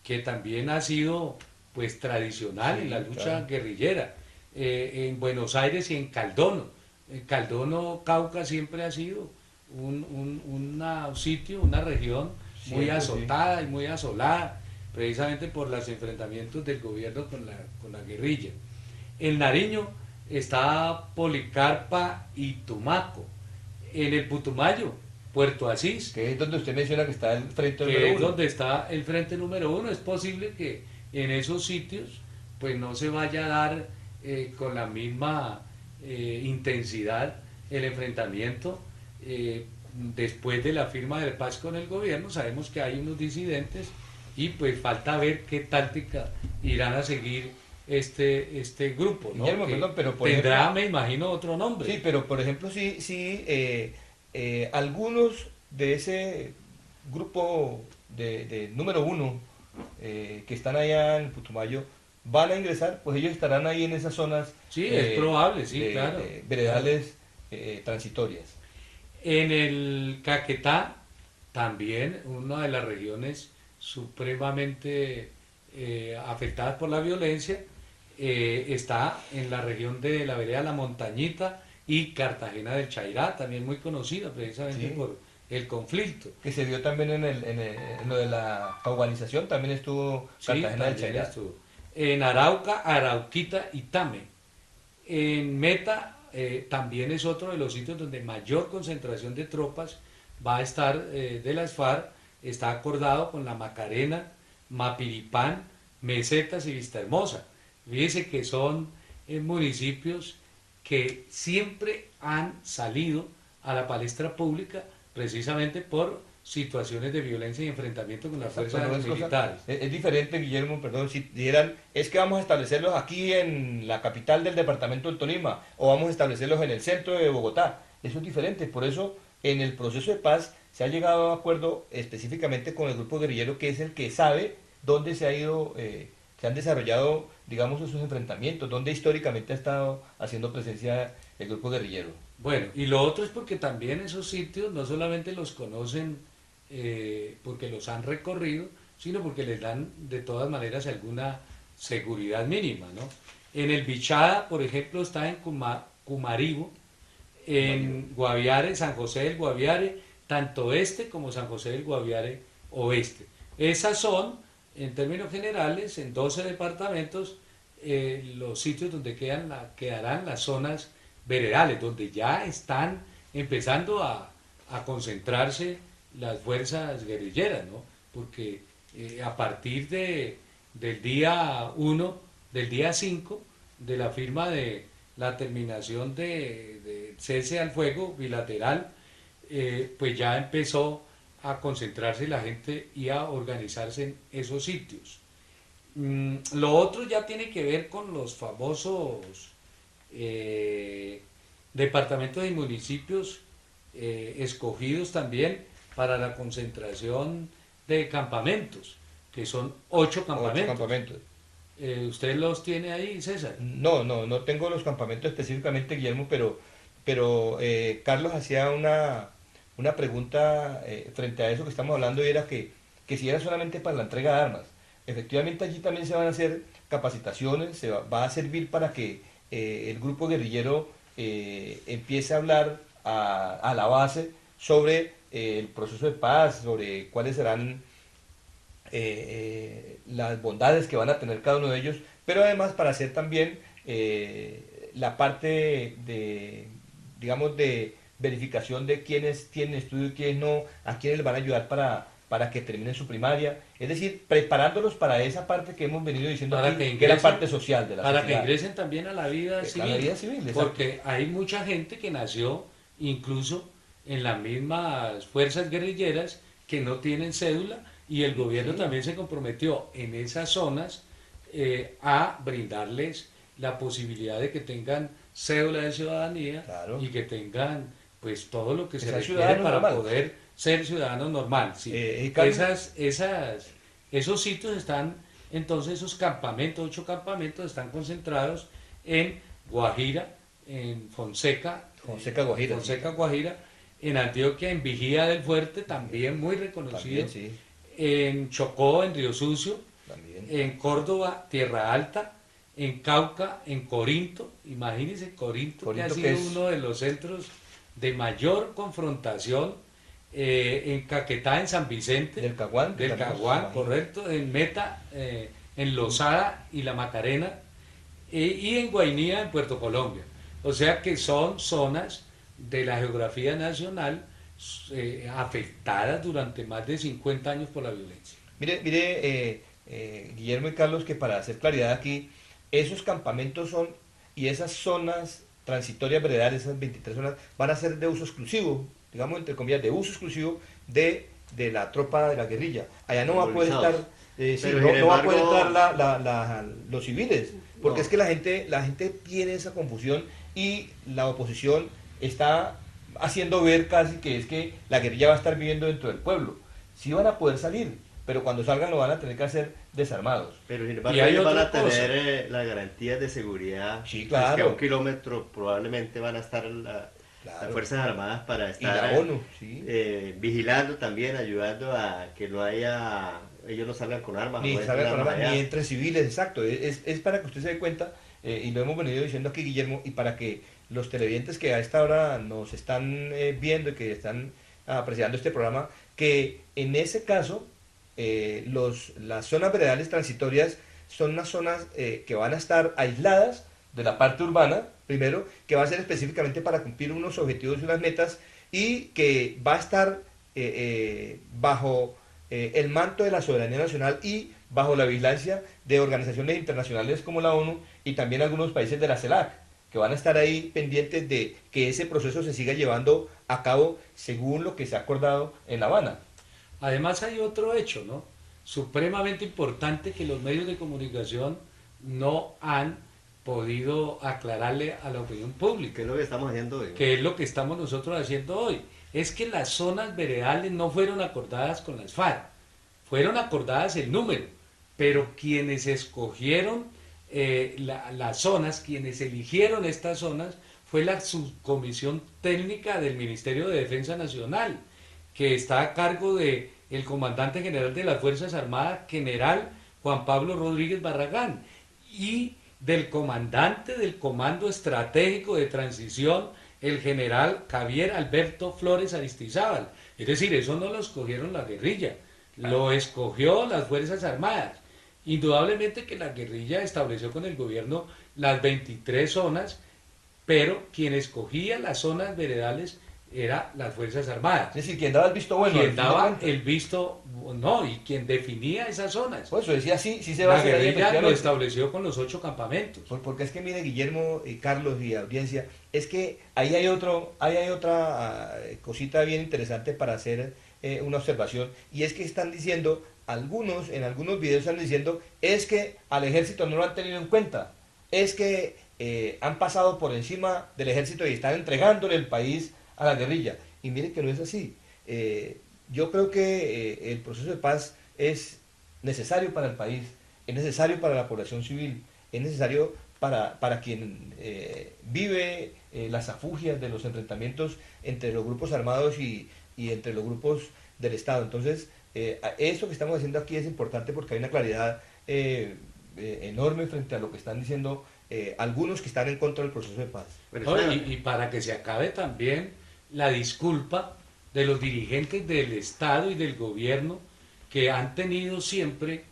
que también ha sido pues tradicional Sí, en la lucha claro. guerrillera, en Buenos Aires y en Caldono. Caldono, Cauca siempre ha sido un sitio, una región muy Siempre, azotada y muy asolada, precisamente por los enfrentamientos del gobierno con la guerrilla. En Nariño está Policarpa y Tumaco. En el Putumayo, Puerto Asís, Que es donde usted menciona que está el frente que número es uno. donde está el frente número uno. Es posible que en esos sitios pues no se vaya a dar con la misma intensidad el enfrentamiento después de la firma de paz con el gobierno. Sabemos que hay unos disidentes y pues falta ver qué táctica irán a seguir este grupo, ¿no? Guillermo, Que perdón, pero por tendrá, ejemplo, me imagino, otro nombre. sí, pero por ejemplo, algunos de ese grupo de número uno que están allá en Putumayo van a ingresar, pues ellos estarán ahí en esas zonas Sí, es probable, sí, claro. de veredales transitorias. En el Caquetá, también una de las regiones supremamente afectadas por la violencia, está en la región de la vereda La Montañita y Cartagena del Chairá, también muy conocida precisamente Sí. por el conflicto. Que se dio también en lo de la paubanización, también estuvo Sí, Cartagena del también Chairá. estuvo. En Arauca, Arauquita y Tame. En Meta también es otro de los sitios donde mayor concentración de tropas va a estar de las FARC. Está acordado con la Macarena, Mapiripán, Mesetas y Vistahermosa. Fíjese que son municipios que siempre han salido a la palestra pública precisamente por situaciones de violencia y enfrentamiento con las fuerzas Pero es militares. es diferente, Guillermo, perdón, si dijeran, es que vamos a establecerlos aquí en la capital del departamento del Tolima o vamos a establecerlos en el centro de Bogotá. Eso es diferente, por eso en el proceso de paz se ha llegado a acuerdo específicamente con el grupo guerrillero que es el que sabe dónde se han desarrollado, digamos, esos enfrentamientos, dónde históricamente ha estado haciendo presencia el grupo guerrillero. Bueno, y lo otro es porque también esos sitios no solamente los conocen porque los han recorrido, sino porque les dan de todas maneras alguna seguridad mínima, ¿no? En el Bichada, por ejemplo, está en Cumaribo, en Guaviare, San José del Guaviare, tanto este como San José del Guaviare oeste. Esas son, en términos generales, en 12 departamentos, los sitios donde quedarán las zonas veredales, donde ya están empezando a concentrarse las fuerzas guerrilleras, ¿no? Porque a partir del día 1, del día 5, de la firma de la terminación de cese al fuego bilateral, pues ya empezó a concentrarse la gente y a organizarse en esos sitios. Lo otro ya tiene que ver con los famosos departamentos y municipios escogidos también para la concentración de campamentos, que son 8 campamentos. 8 campamentos. ¿Usted los tiene ahí, César? No tengo los campamentos específicamente, Guillermo, pero Carlos hacía una pregunta frente a eso que estamos hablando y era que si era solamente para la entrega de armas. Efectivamente allí también se van a hacer capacitaciones, va a servir para que el grupo guerrillero empiece a hablar a la base sobre el proceso de paz, sobre cuáles serán las bondades que van a tener cada uno de ellos, pero además para hacer también la parte de, digamos, de verificación de quiénes tienen estudio y quiénes no, a quiénes les van a ayudar para que terminen su primaria, es decir, preparándolos para esa parte que hemos venido diciendo Para aquí, que que es la ingresen- parte social de la para que sociedad. ingresen también a la vida A civil, la vida civil, exacto. porque hay mucha gente que nació incluso en las mismas fuerzas guerrilleras que no tienen cédula y el gobierno Sí. también se comprometió en esas zonas a brindarles la posibilidad de que tengan cédula de ciudadanía Claro. y que tengan pues todo lo que Que se sean requiere ciudadanos para normales. poder ser ciudadano normal. Sí. Carlos. Esos sitios están, entonces esos campamentos, 8 campamentos están concentrados en Guajira, en Fonseca, Fonseca, Guajira, en Antioquia, en Vigía del Fuerte, también muy reconocido, también, sí, en Chocó, en Río Sucio, también. en Córdoba, Tierra Alta, en Cauca, en Corinto, imagínense Corinto que ha Corinto, sido que es- uno de los centros de mayor confrontación, en Caquetá, en San Vicente, Del Caguán, que del también, Caguán, imagínate. correcto, en Meta, en Lozada y La Macarena, y en Guainía, en Puerto Colombia. O sea que son zonas de la geografía nacional afectadas durante más de 50 años por la violencia. Mire, Guillermo y Carlos, que para hacer claridad aquí, esos campamentos son, y esas zonas transitorias veredales, esas 23 zonas, van a ser de uso exclusivo, digamos, entre comillas, de uso exclusivo de la tropa de la guerrilla. Allá no va a poder estar, Movilizados. sí, Pero, no, sin no va a poder embargo, entrar los civiles, porque No. es que la gente tiene esa confusión y la oposición está haciendo ver casi que es que la guerrilla va a estar viviendo dentro del pueblo. Sí van a poder salir, pero cuando salgan lo van a tener que hacer desarmados. Pero sin Y embargo hay ellos van otra a tener cosa. las garantías de seguridad. Sí, pues, que a claro. 1 kilómetro probablemente van a estar Claro. las Fuerzas Armadas para Y estar la ONU, sí. vigilando también, ayudando a que no haya, ellos no salgan con armas. Ni no salgan entren con armas, armas ni allá. entre civiles, exacto. Es para que usted se dé cuenta, y lo hemos venido diciendo aquí, Guillermo, y para que los televidentes que a esta hora nos están viendo y que están apreciando este programa, que en ese caso, las zonas veredales transitorias son unas zonas que van a estar aisladas de la parte urbana, primero, que va a ser específicamente para cumplir unos objetivos y unas metas, y que va a estar bajo el manto de la soberanía nacional y bajo la vigilancia de organizaciones internacionales como la ONU y también algunos países de la CELAC, que van a estar ahí pendientes de que ese proceso se siga llevando a cabo según lo que se ha acordado en La Habana. Además hay otro hecho, ¿no? Supremamente importante que los medios de comunicación no han podido aclararle a la opinión pública, ¿Qué es lo que estamos haciendo hoy? que es lo que estamos nosotros haciendo hoy. Es que las zonas veredales no fueron acordadas con las FARC, fueron acordadas el número, pero quienes escogieron las zonas, quienes eligieron estas zonas, fue la subcomisión técnica del Ministerio de Defensa Nacional, que está a cargo de el comandante general de las Fuerzas Armadas, general Juan Pablo Rodríguez Barragán, y del comandante del Comando Estratégico de Transición, el general Javier Alberto Flores Aristizábal. Es decir, eso no lo escogieron la guerrilla, lo escogió las Fuerzas Armadas. Indudablemente que la guerrilla estableció con el gobierno las 23 zonas, pero quien escogía las zonas veredales era las Fuerzas Armadas. Es decir, quien daba el visto bueno. al Quien fin de daba cuentas. el visto, no, y quien definía esas zonas. Por eso decía, sí, sí se va a La hacer ahí, guerrilla lo efectivamente. estableció con los 8 campamentos. Porque es que mire, Guillermo y Carlos y audiencia, es que ahí hay otra cosita bien interesante para hacer una observación, y es que están diciendo, en algunos videos están diciendo, es que al ejército no lo han tenido en cuenta, es que han pasado por encima del ejército y están entregándole el país a la guerrilla. Y mire que no es así. Yo creo que el proceso de paz es necesario para el país, es necesario para la población civil, es necesario para quien vive las afugias de los enfrentamientos entre los grupos armados y entre los grupos del Estado. Entonces, esto que estamos haciendo aquí es importante porque hay una claridad enorme frente a lo que están diciendo algunos que están en contra del proceso de paz. Bueno, ¿No? espera. Y para que se acabe también la disculpa de los dirigentes del Estado y del gobierno que han tenido siempre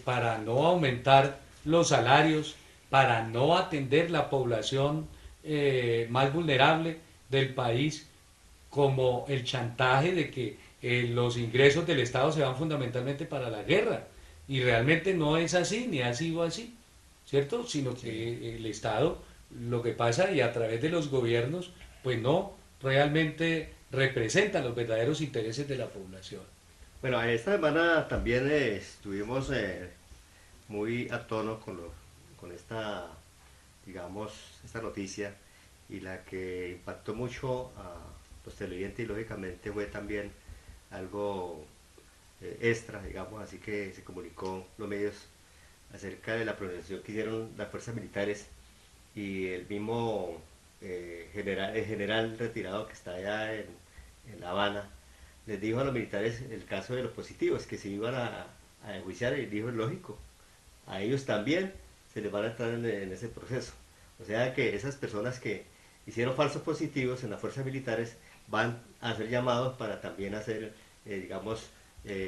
para no aumentar los salarios, para no atender la población más vulnerable del país, como el chantaje de que los ingresos del Estado se van fundamentalmente para la guerra. Y realmente no es así, ni ha sido así, ¿cierto? Sino que el Estado, lo que pasa, y a través de los gobiernos, pues no realmente representa los verdaderos intereses de la población. Bueno, esta semana también estuvimos muy a tono con esta, digamos, esta noticia, y la que impactó mucho a los televidentes y lógicamente fue también algo extra, digamos, así que se comunicó los medios acerca de la pronunciación que hicieron las fuerzas militares y el mismo el general retirado que está allá en La Habana les dijo a los militares el caso de los positivos, que se iban a enjuiciar, y dijo: es lógico, a ellos también se les van a entrar en ese proceso. O sea que esas personas que hicieron falsos positivos en las fuerzas militares van a ser llamados para también hacer, digamos,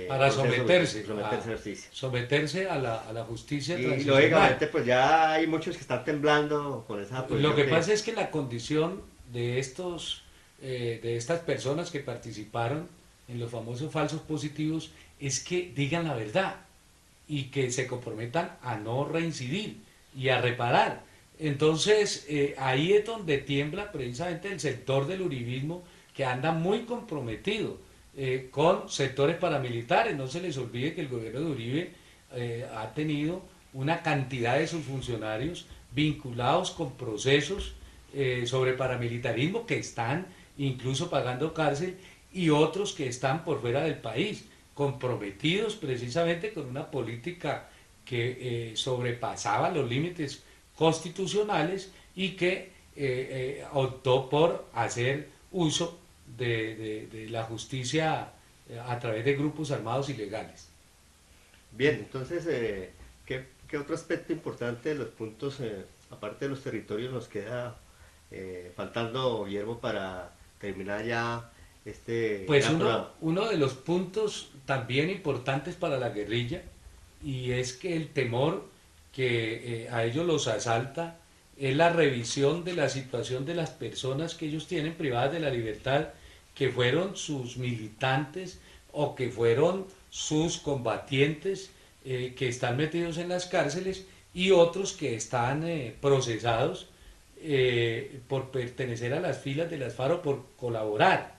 Para someterse, someterse a justicia. someterse a la justicia Y transicional. lógicamente pues ya hay muchos que están temblando con esa posición. Lo que pasa es que la condición de de estas personas que participaron en los famosos falsos positivos es que digan la verdad y que se comprometan a no reincidir y a reparar. Entonces, ahí es donde tiembla precisamente el sector del uribismo, que anda muy comprometido con sectores paramilitares. No se les olvide que el gobierno de Uribe ha tenido una cantidad de sus funcionarios vinculados con procesos sobre paramilitarismo, que están incluso pagando cárcel, y otros que están por fuera del país, comprometidos precisamente con una política que sobrepasaba los límites constitucionales y que optó por hacer uso de la justicia a través de grupos armados ilegales. Bien, entonces, ¿qué otro aspecto importante de los puntos, aparte de los territorios, nos queda faltando, Guillermo, para terminar ya este Pues gran programa? uno de los puntos también importantes para la guerrilla, y es que el temor que a ellos los asalta es la revisión de la situación de las personas que ellos tienen privadas de la libertad, que fueron sus militantes o que fueron sus combatientes, que están metidos en las cárceles, y otros que están procesados por pertenecer a las filas de las FARC o por colaborar.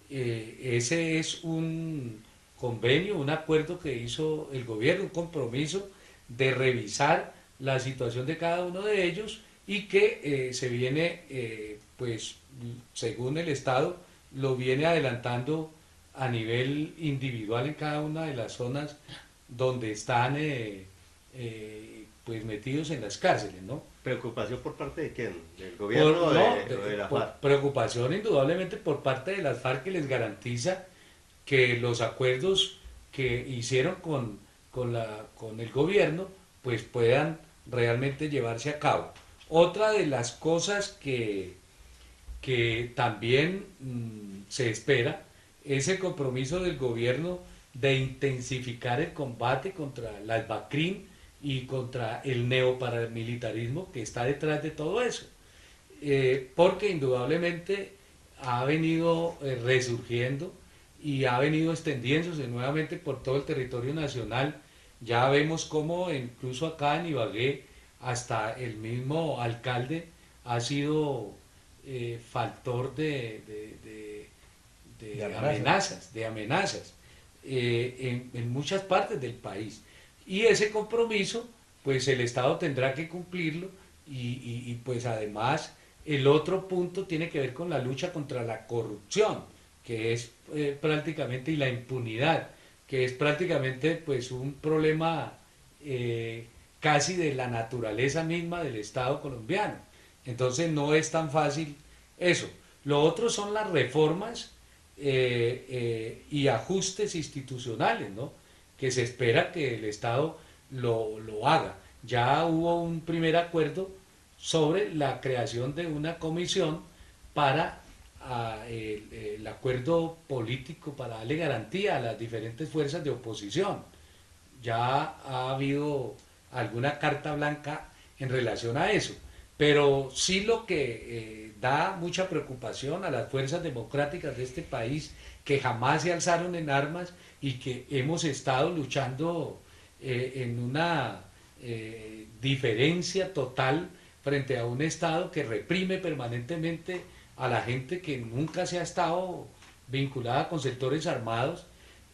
Ese es un convenio, un acuerdo que hizo el gobierno, un compromiso de revisar la situación de cada uno de ellos, y que se viene, pues según el Estado, lo viene adelantando a nivel individual en cada una de las zonas donde están pues metidos en las cárceles, ¿no? ¿Preocupación por parte de quién? ¿Del gobierno o de la FARC? Preocupación indudablemente por parte de las FARC, que les garantiza que los acuerdos que hicieron con el gobierno pues puedan realmente llevarse a cabo. Otra de las cosas que también se espera es el compromiso del gobierno de intensificar el combate contra las BACRIM y contra el neoparamilitarismo que está detrás de todo eso, porque indudablemente ha venido resurgiendo y ha venido extendiéndose nuevamente por todo el territorio nacional. Ya vemos cómo incluso acá en Ibagué hasta el mismo alcalde ha sido factor de amenazas en muchas partes del país. Y ese compromiso, pues el Estado tendrá que cumplirlo, y pues además el otro punto tiene que ver con la lucha contra la corrupción, que es prácticamente, y la impunidad, que es prácticamente pues un problema casi de la naturaleza misma del Estado colombiano. Entonces no es tan fácil eso. Lo otro son las reformas y ajustes institucionales, ¿no?, que se espera que el Estado lo haga. Ya hubo un primer acuerdo sobre la creación de una comisión para el acuerdo político para darle garantía a las diferentes fuerzas de oposición. Ya ha habido alguna carta blanca en relación a eso, pero sí lo que da mucha preocupación a las fuerzas democráticas de este país, que jamás se alzaron en armas y que hemos estado luchando en una diferencia total frente a un Estado que reprime permanentemente a la gente que nunca se ha estado vinculada con sectores armados,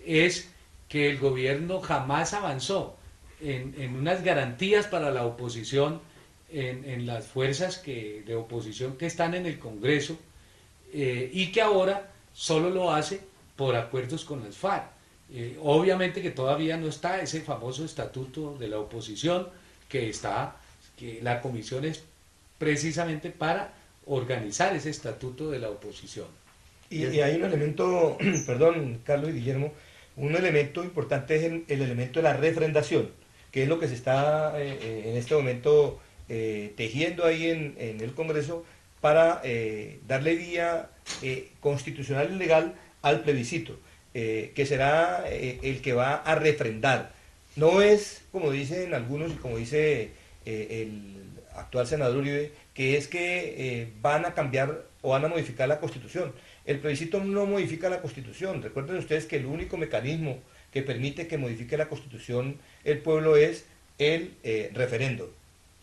es que el gobierno jamás avanzó en unas garantías para la oposición, en las fuerzas de oposición que están en el Congreso, y que ahora solo lo hace por acuerdos con las FARC. Obviamente que todavía no está ese famoso estatuto de la oposición, que la comisión es precisamente para organizar ese estatuto de la oposición. Y hay un elemento, perdón, Carlos y Guillermo, un elemento importante es el elemento de la refrendación, que es lo que se está en este momento tejiendo ahí en el Congreso para darle vía constitucional y legal al plebiscito, que será el que va a refrendar. No es, como dicen algunos y como dice el actual senador Uribe, que es que van a cambiar o van a modificar la Constitución. El plebiscito no modifica la Constitución. Recuerden ustedes que el único mecanismo que permite que modifique la Constitución el pueblo es el referendo.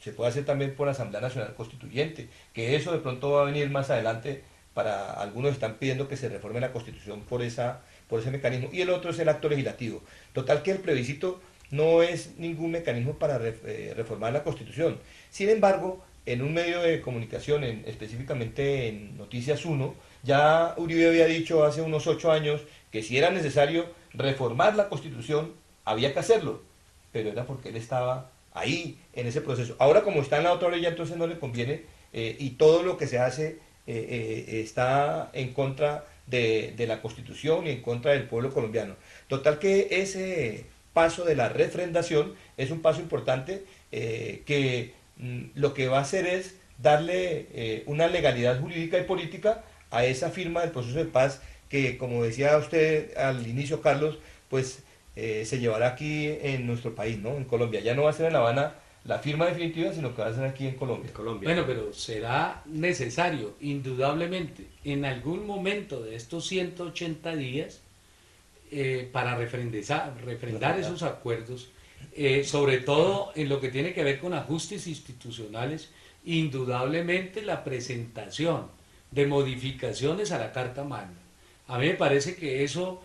Se puede hacer también por la Asamblea Nacional Constituyente, que eso de pronto va a venir más adelante. Para algunos están pidiendo que se reforme la Constitución por ese mecanismo. Y el otro es el acto legislativo. Total que el plebiscito no es ningún mecanismo para reformar la Constitución. Sin embargo, en un medio de comunicación, específicamente en Noticias 1, ya Uribe había dicho hace unos 8 años que si era necesario reformar la Constitución, había que hacerlo, pero era porque él estaba ahí en ese proceso. Ahora como está en la otra orilla, entonces no le conviene, y todo lo que se hace está en contra de la Constitución y en contra del pueblo colombiano. Total que ese paso de la refrendación es un paso importante que lo que va a hacer es darle una legalidad jurídica y política a esa firma del proceso de paz que, como decía usted al inicio, Carlos, pues se llevará aquí en nuestro país, ¿no? En Colombia. Ya no va a ser en La Habana la firma definitiva, sino que va a ser aquí en Colombia. Bueno, pero será necesario, indudablemente, en algún momento de estos 180 días, para refrendar esos acuerdos, sobre todo en lo que tiene que ver con ajustes institucionales, indudablemente la presentación de modificaciones a la Carta Magna. A mí me parece que eso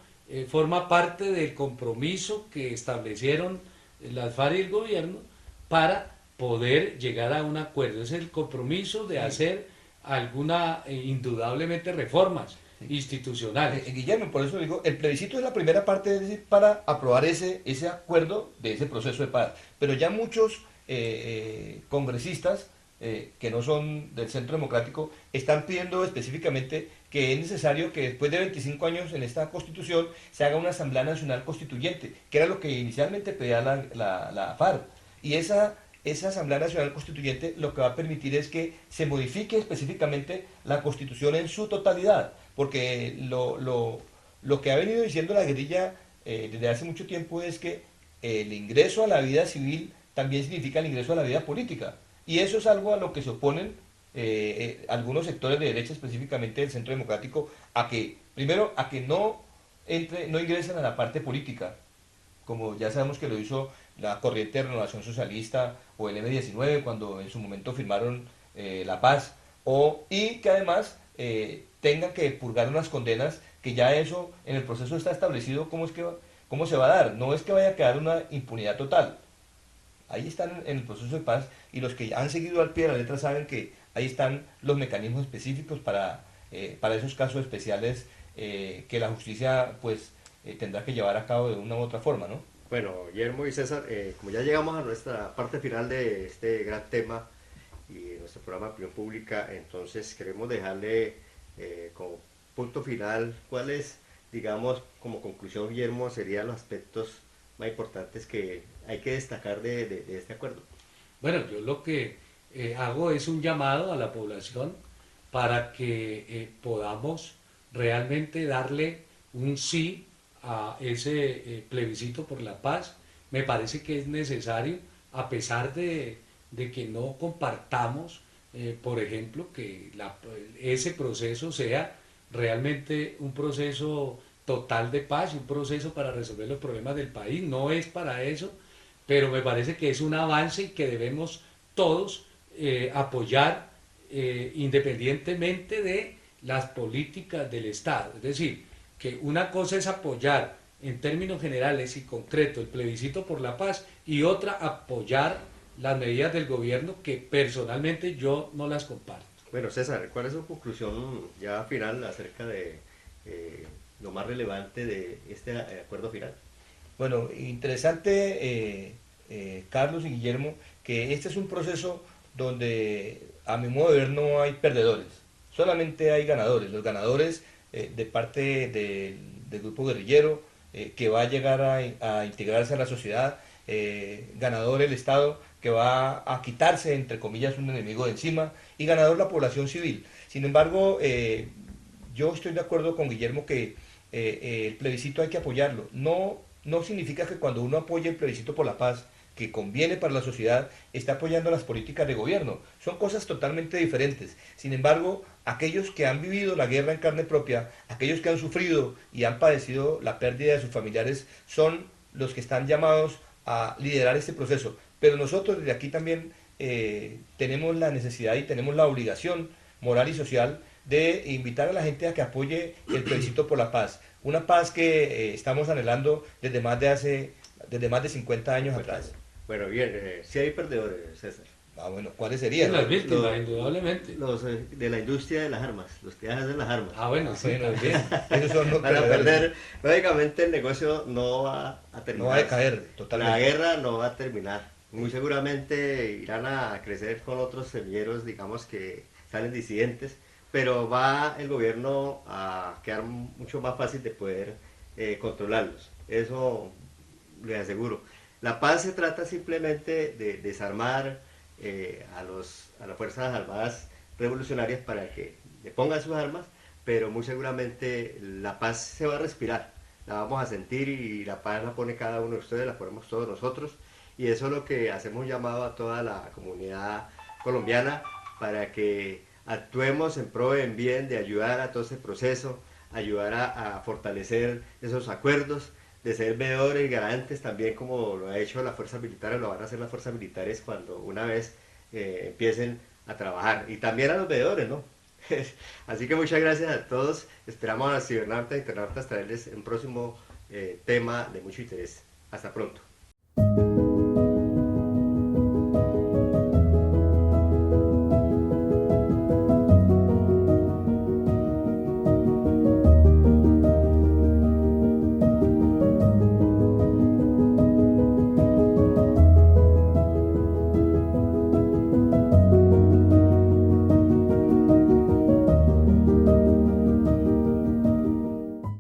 forma parte del compromiso que establecieron las FARC y el gobierno para poder llegar a un acuerdo. Es el compromiso de hacer indudablemente reformas institucionales. Guillermo, por eso digo, el plebiscito es la primera parte, es decir, para aprobar ese acuerdo de ese proceso de paz. Pero ya muchos congresistas que no son del Centro Democrático están pidiendo específicamente que es necesario que después de 25 años en esta Constitución se haga una Asamblea Nacional Constituyente, que era lo que inicialmente pedía la FARC. Y esa Asamblea Nacional Constituyente lo que va a permitir es que se modifique específicamente la Constitución en su totalidad, porque lo que ha venido diciendo la guerrilla desde hace mucho tiempo es que el ingreso a la vida civil también significa el ingreso a la vida política, y eso es algo a lo que se oponen algunos sectores de derecha, específicamente del Centro Democrático, primero a que no ingresen a la parte política, como ya sabemos que lo hizo la Corriente de Renovación Socialista o el M-19 cuando en su momento firmaron la paz, y que además tengan que purgar unas condenas, que ya eso en el proceso está establecido cómo se va a dar. No es que vaya a quedar una impunidad total. Ahí están en el proceso de paz, y los que han seguido al pie de la letra saben que ahí están los mecanismos específicos para esos casos especiales que la justicia pues tendrá que llevar a cabo de una u otra forma, ¿no? Bueno, Guillermo y César, como ya llegamos a nuestra parte final de este gran tema y de nuestro programa de opinión pública, entonces queremos dejarle como punto final cuáles, digamos, como conclusión, Guillermo, serían los aspectos más importantes que hay que destacar de este acuerdo. Bueno, yo lo que hago es un llamado a la población para que podamos realmente darle un sí a ese plebiscito por la paz. Me parece que es necesario, a pesar de que no compartamos, por ejemplo, que ese proceso sea realmente un proceso total de paz, un proceso para resolver los problemas del país. No es para eso, pero me parece que es un avance y que debemos todos apoyar independientemente de las políticas del Estado. Es decir, que una cosa es apoyar en términos generales y concretos el plebiscito por la paz y otra apoyar las medidas del gobierno que personalmente yo no las comparto. Bueno, César, ¿cuál es su conclusión ya final acerca de lo más relevante de este acuerdo final? Bueno, interesante, Carlos y Guillermo, que este es un proceso donde, a mi modo de ver, no hay perdedores, solamente hay ganadores. Los ganadores de parte del grupo guerrillero, que va a llegar a integrarse a la sociedad, ganador el Estado, que va a quitarse, entre comillas, un enemigo de encima, y ganador la población civil. Sin embargo, yo estoy de acuerdo con Guillermo que el plebiscito hay que apoyarlo. No significa que cuando uno apoya el plebiscito por la paz, que conviene para la sociedad, está apoyando las políticas de gobierno. Son cosas totalmente diferentes. Sin embargo, aquellos que han vivido la guerra en carne propia, aquellos que han sufrido y han padecido la pérdida de sus familiares, son los que están llamados a liderar este proceso. Pero nosotros desde aquí también tenemos la necesidad y tenemos la obligación moral y social de invitar a la gente a que apoye el plebiscito por la paz. Una paz que estamos anhelando desde más de 50 años atrás. Bueno, bien, sí hay perdedores, César. Ah, bueno, ¿cuáles Sí, serían? las víctimas, Los- indudablemente. Los de la industria de las armas, los que hacen las armas. Ah, bueno, sí, Bueno, también. esos son los Van a perdedores. perder. Lógicamente el negocio no va a terminar. No va a decaer totalmente. La guerra no va a terminar. Muy seguramente irán a crecer con otros semilleros, digamos, que salen disidentes, pero va el gobierno a quedar mucho más fácil de poder controlarlos. Eso le aseguro. La paz se trata simplemente de desarmar a las Fuerzas Armadas revolucionarias para que le pongan sus armas, pero muy seguramente la paz se va a respirar, la vamos a sentir y la paz la pone cada uno de ustedes, la ponemos todos nosotros, y eso es lo que hacemos un llamado a toda la comunidad colombiana para que actuemos en pro, en bien, de ayudar a todo ese proceso, ayudar a fortalecer esos acuerdos, de ser veedores y garantes también, como lo ha hecho las fuerzas militares, lo van a hacer las fuerzas militares cuando una vez empiecen a trabajar, y también a los veedores, ¿no? Así que muchas gracias a todos, esperamos a los cibernautas e internautas traerles un próximo tema de mucho interés. Hasta pronto.